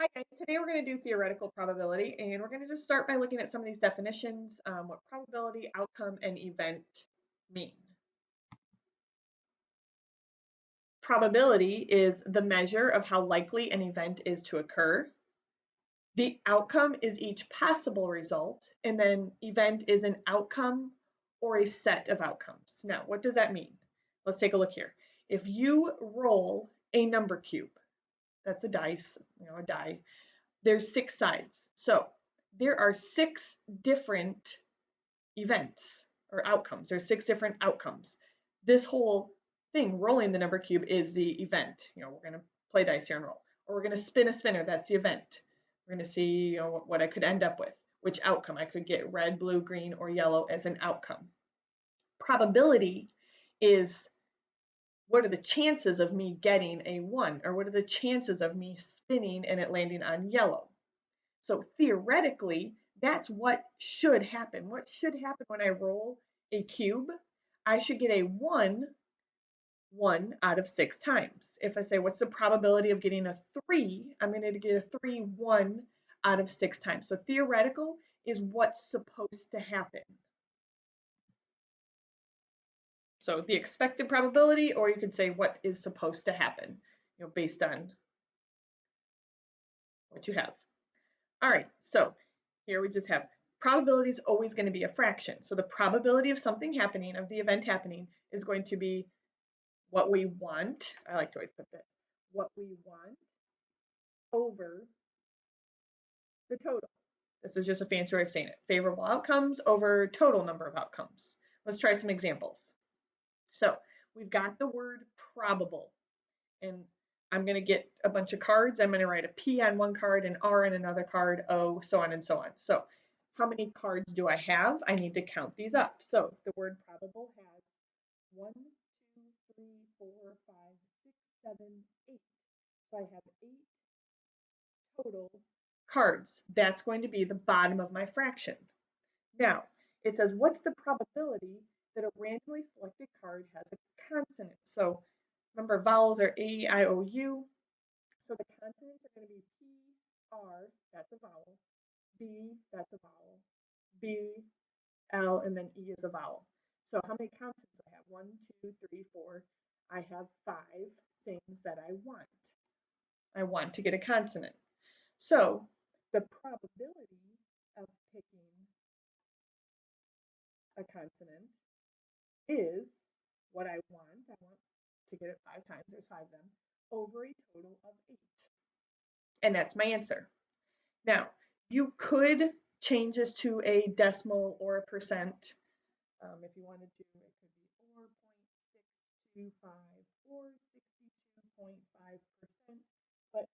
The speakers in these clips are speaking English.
Hi guys, today we're going to do theoretical probability and we're going to just start by looking at some of these definitions, what probability, outcome, and event mean. Probability is the measure of how likely an event is to occur. The outcome is each possible result, and then event is an outcome or a set of outcomes. Now, what does that mean? Let's take a look here. If you roll a number cube, that's a dice, a die, there's 6 sides. So there are 6 different events or outcomes. There's 6 different outcomes. This whole thing, rolling the number cube, is the event. We're going to play dice here and roll. Or we're going to spin a spinner. That's the event. We're going to see what I could end up with, which outcome. I could get red, blue, green, or yellow as an outcome. Probability is what are the chances of me getting a 1, or what are the chances of me spinning and it landing on yellow. So theoretically, that's what should happen. What should happen when I roll a cube? I should get a 1 out of 6 times. If I say, what's the probability of getting a 3? I'm going to get a 3 1 out of 6 times. So theoretical is what's supposed to happen. So the expected probability, or you could say what is supposed to happen, based on what you have. All right, so here we just have probability is always going to be a fraction. So the probability of something happening, of the event happening, is going to be what we want. I like to always put this, what we want over the total. This is just a fancy way of saying it. Favorable outcomes over total number of outcomes. Let's try some examples. So we've got the word probable, and I'm going to get a bunch of cards. I'm going to write a P on one card, an R on another card, O, so on and so on. So how many cards do I have? I need to count these up. So the word probable has 1, 2, 3, 4, 5, 6, 7, 8. So I have 8 total cards. That's going to be the bottom of my fraction. Now, it says, what's the probability that a randomly selected card has a consonant? So remember, vowels are A, I, O, U. So the consonants are going to be P, R, that's a vowel, B, that's a vowel, B, L, and then E is a vowel. So how many consonants do I have? 1, 2, 3, 4. I have 5 things that I want. I want to get a consonant. So the probability of picking a consonant is what I want. I want to get it 5 times. There's 5 of them over a total of 8. And that's my answer. Now, you could change this to a decimal or a percent. If you wanted to, it could be 4.625 or 62.5%, but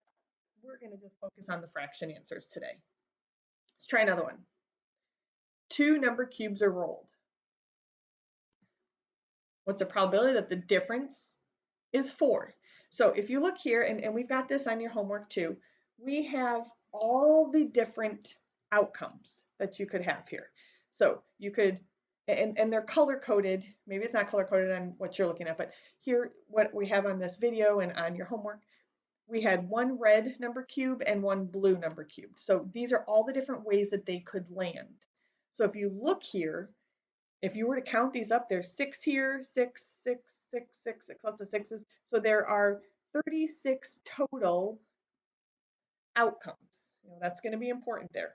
we're going to just focus on the fraction answers today. Let's try another one. 2 number cubes are rolled. What's the probability that the difference is 4? So if you look here, and we've got this on your homework too, we have all the different outcomes that you could have here. So you could, and they're color coded. Maybe it's not color coded on what you're looking at, but here, what we have on this video and on your homework, we had 1 red number cube and 1 blue number cube. So these are all the different ways that they could land. So if you look here, if you were to count these up, there's 6 here, 6, 6, 6, 6, 6, lots of 6s. So there are 36 total outcomes. That's going to be important there.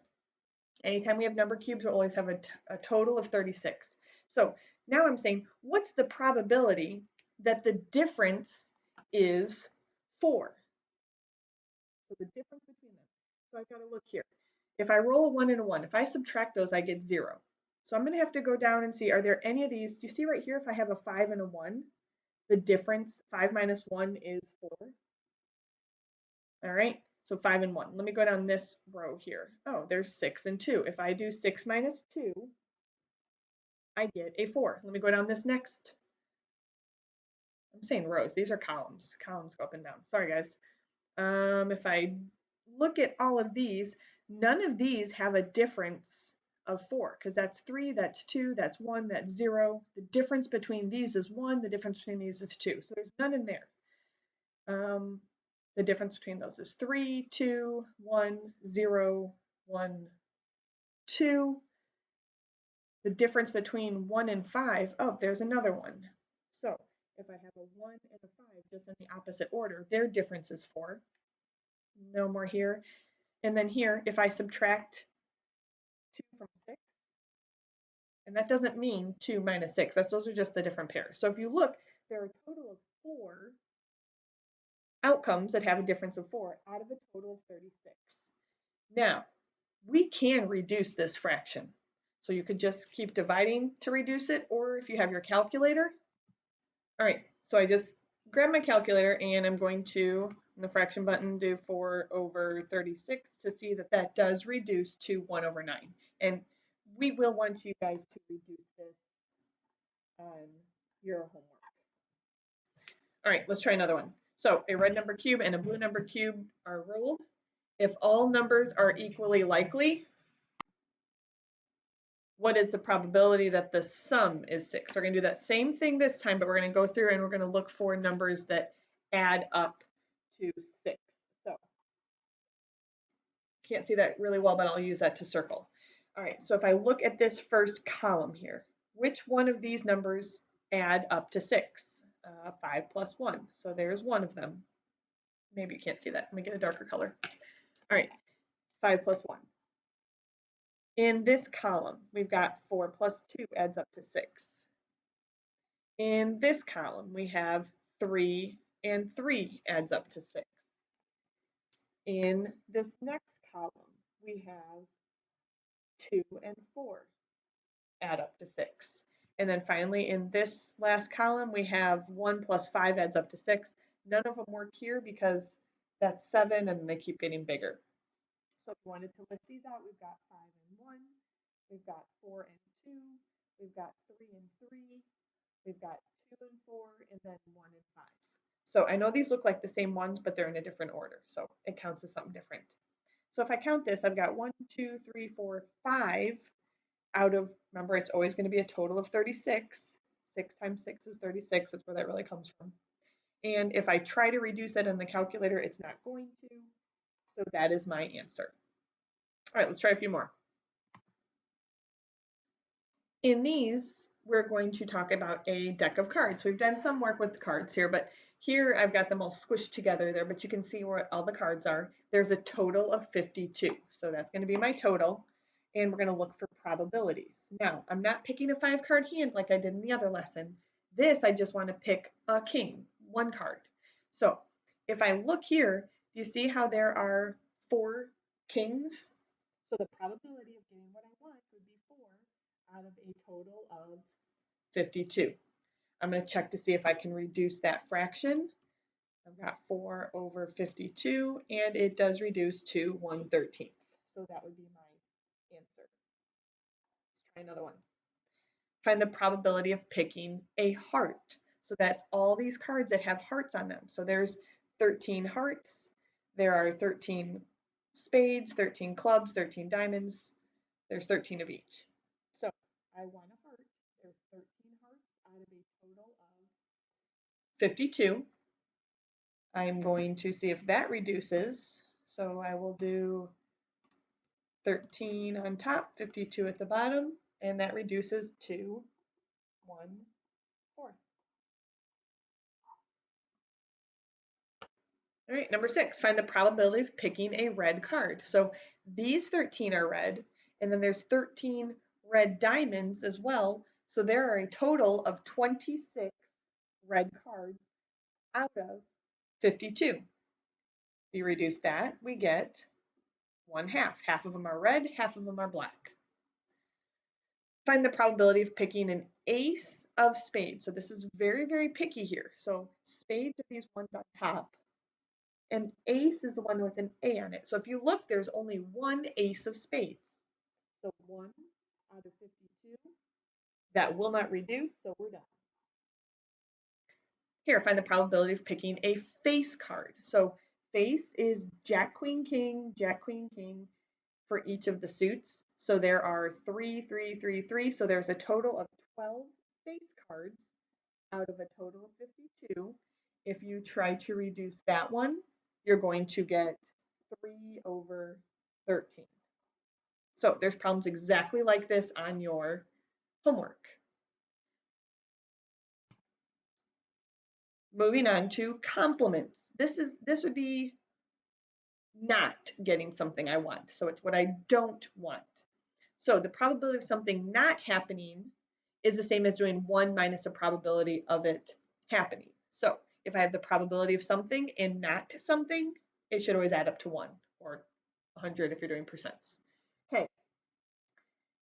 Anytime we have number cubes, we'll always have a total of 36. So now I'm saying, what's the probability that the difference is 4? So the difference between them. So I've got to look here. If I roll a 1 and a 1, if I subtract those, I get 0. So I'm going to have to go down and see, are there any of these? Do you see right here, if I have a 5 and a 1, the difference, 5 minus 1 is 4. All right, so 5 and 1. Let me go down this row here. Oh, there's 6 and 2. If I do 6 minus 2, I get a 4. Let me go down this next. I'm saying rows. These are columns. Columns go up and down. Sorry, guys. If I look at all of these, none of these have a difference of 4, because that's 3, that's 2, that's 1, that's 0. The difference between these is 1, the difference between these is 2. So there's none in there. the difference between those is 3, 2, 1, 0, 1, 2. The difference between 1 and 5, oh, there's another one. So if I have a 1 and a 5 just in the opposite order, their difference is 4. No more here. And then here, if I subtract 2 from 6, and that doesn't mean 2 minus 6, those are just the different pairs. So if you look, there are a total of 4 outcomes that have a difference of 4 out of a total of 36. Now, we can reduce this fraction. So you could just keep dividing to reduce it, or if you have your calculator. All right, so I just grab my calculator and I'm going to, in the fraction button, do 4 over 36 to see that that does reduce to 1 over 9. And we will want you guys to reduce this on your homework. All right, let's try another one. So a red number cube and a blue number cube are ruled. If all numbers are equally likely, what is the probability that the sum is 6? We're going to do that same thing this time, but we're going to go through and we're going to look for numbers that add up to 6. So can't see that really well, but I'll use that to circle. All right, so if I look at this first column here, which one of these numbers add up to 6? 5 plus 1. So there's one of them. Maybe you can't see that. Let me get a darker color. All right, 5 plus 1. In this column, we've got 4 plus 2 adds up to 6. In this column, we have 3 and 3 adds up to 6. In this next column, we have 2 and 4 add up to 6. And then finally, in this last column, we have 1 plus 5 adds up to 6. None of them work here because that's 7 and they keep getting bigger. So if we wanted to list these out, we've got 5 and 1, we've got 4 and 2, we've got 3 and 3, we've got 2 and 4, and then 1 and 5. So I know these look like the same ones, but they're in a different order. So it counts as something different. So if I count this, I've got 1, 2, 3, 4, 5 out of, remember, it's always going to be a total of 36. 6 times 6 is 36. That's where that really comes from. And if I try to reduce it in the calculator, it's not going to. So that is my answer. All right, let's try a few more. In these, we're going to talk about a deck of cards. We've done some work with cards here, but here I've got them all squished together there, but you can see where all the cards are. There's a total of 52. So that's going to be my total, and we're going to look for probabilities. Now, I'm not picking a 5-card hand like I did in the other lesson. This, I just want to pick a king, 1 card. So if I look here, do you see how there are 4 kings? So the probability of getting what I want would be 4 out of a total of 52. I'm going to check to see if I can reduce that fraction. I've got 4 over 52, and it does reduce to 1/13. So that would be my answer. Let's try another one. Find the probability of picking a heart. So that's all these cards that have hearts on them. So there's 13 hearts. There are 13 spades, 13 clubs, 13 diamonds. There's 13 of each. So I want a heart. There's 13 hearts out of a total of 52. I'm going to see if that reduces. So I will do 13 on top, 52 at the bottom, and that reduces to 1/4. All right, number 6, find the probability of picking a red card. So these 13 are red, and then there's 13 red diamonds as well. So there are a total of 26 red cards out of 52. If you reduce that, we get 1/2. Half of them are red, half of them are black. Find the probability of picking an ace of spades. So this is very, very picky here. So spades are these ones on top. And ace is the one with an A on it. So if you look, there's only 1 ace of spades. So 1 out of 52. That will not reduce, so we're done. Here, find the probability of picking a face card. So face is Jack, Queen, King, Jack, Queen, King for each of the suits. So there are 3, 3, 3, 3. So there's a total of 12 face cards out of a total of 52. If you try to reduce that one, you're going to get 3 over 13. So there's problems exactly like this on your homework. Moving on to complements. This would be not getting something I want. So it's what I don't want. So the probability of something not happening is the same as doing 1 minus the probability of it happening. So if I have the probability of something and not something, it should always add up to 1 or 100 if you're doing percents. Okay,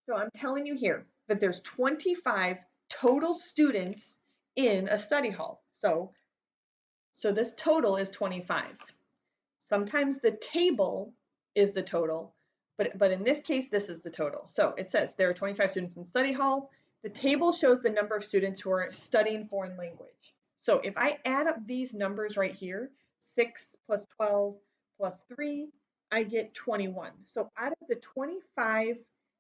so I'm telling you here that there's 25 total students in a study hall. So this total is 25. Sometimes the table is the total, but in this case, this is the total. So it says there are 25 students in study hall. The table shows the number of students who are studying foreign language. So if I add up these numbers right here, 6 plus 12 plus 3, I get 21. So out of the 25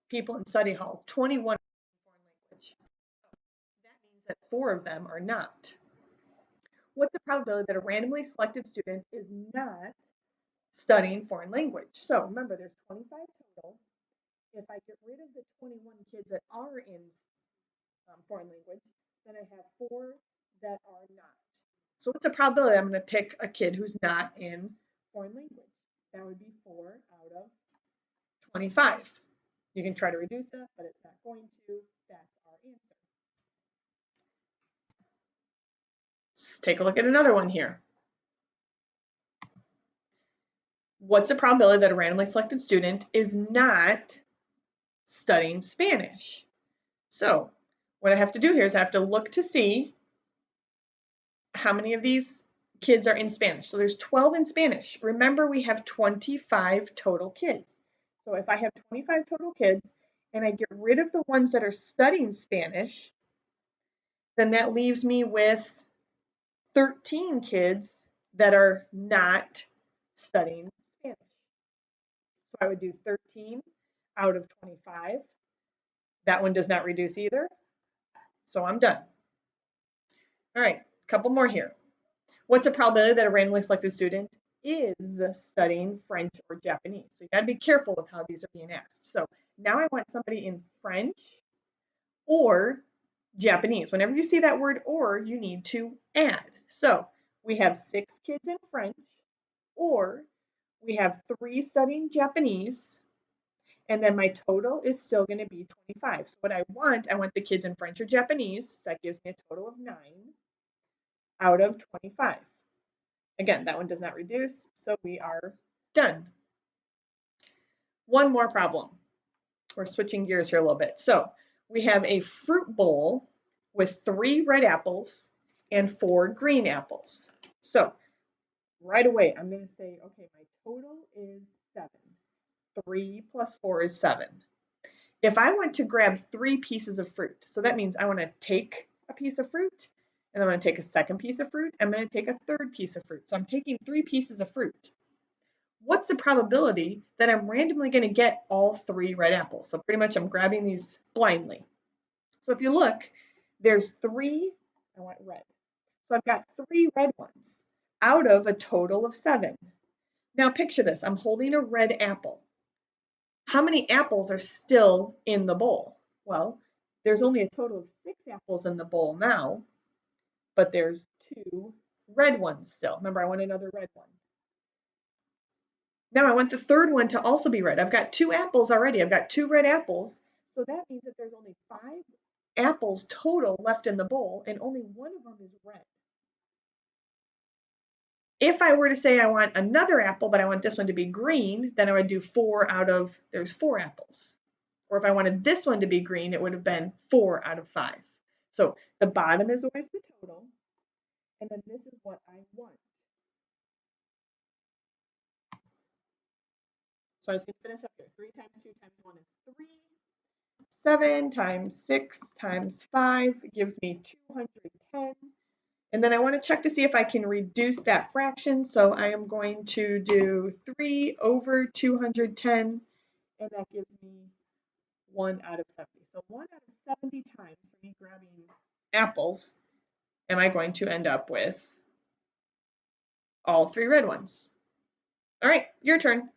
people in study hall, 21 are foreign language. That means that 4 of them are not. What's the probability that a randomly selected student is not studying foreign language? So remember, there's 25 total. If I get rid of the 21 kids that are in foreign language, then I have 4 that are not. So what's the probability I'm going to pick a kid who's not in foreign language? That would be 4 out of 25. You can try to reduce that, but it's not going to. That's our answer. Let's take a look at another one here. What's the probability that a randomly selected student is not studying Spanish? So what I have to do here is I have to look to see how many of these kids are in Spanish. So there's 12 in Spanish. Remember, we have 25 total kids. So if I have 25 total kids and I get rid of the ones that are studying Spanish, then that leaves me with 13 kids that are not studying Spanish. So I would do 13 out of 25. That one does not reduce either. So I'm done. All right, a couple more here. What's the probability that a randomly selected student is studying French or Japanese? So you got to be careful with how these are being asked. So now I want somebody in French or Japanese. Whenever you see that word or, you need to add. So we have 6 kids in French, or we have 3 studying Japanese, and then my total is still going to be 25. So what I want the kids in French or Japanese. That gives me a total of 9 out of 25. Again, that one does not reduce, so we are done. One more problem. We're switching gears here a little bit. So we have a fruit bowl with 3 red apples and 4 green apples. So right away, I'm going to say, okay, my total is 7. 3 plus 4 is 7. If I want to grab 3 pieces of fruit, so that means I want to take a piece of fruit, and I'm going to take a second piece of fruit, I'm going to take a third piece of fruit. So I'm taking 3 pieces of fruit. What's the probability that I'm randomly going to get all 3 red apples? So pretty much I'm grabbing these blindly. So if you look, there's 3, I want red. So I've got 3 red ones out of a total of 7. Now picture this, I'm holding a red apple. How many apples are still in the bowl? Well, there's only a total of 6 apples in the bowl now, but there's 2 red ones still. Remember, I want another red one. Now I want the third one to also be red. I've got 2 apples already. I've got 2 red apples. So that means that there's only 5 apples total left in the bowl, and only one of them is red. If I were to say I want another apple, but I want this one to be green, then I would do 4 out of, there's 4 apples. Or if I wanted this one to be green, it would have been 4 out of 5. So the bottom is always the total, and then this is what I want. So I just need to finish up here. 3 times 2 times 1 is 3. 7 times 6 times 5 gives me 210. And then I want to check to see if I can reduce that fraction. So I am going to do 3 over 210, and that gives me 1 out of 70. So 1 out of 70 times for me grabbing apples, am I going to end up with all 3 red ones? All right, your turn.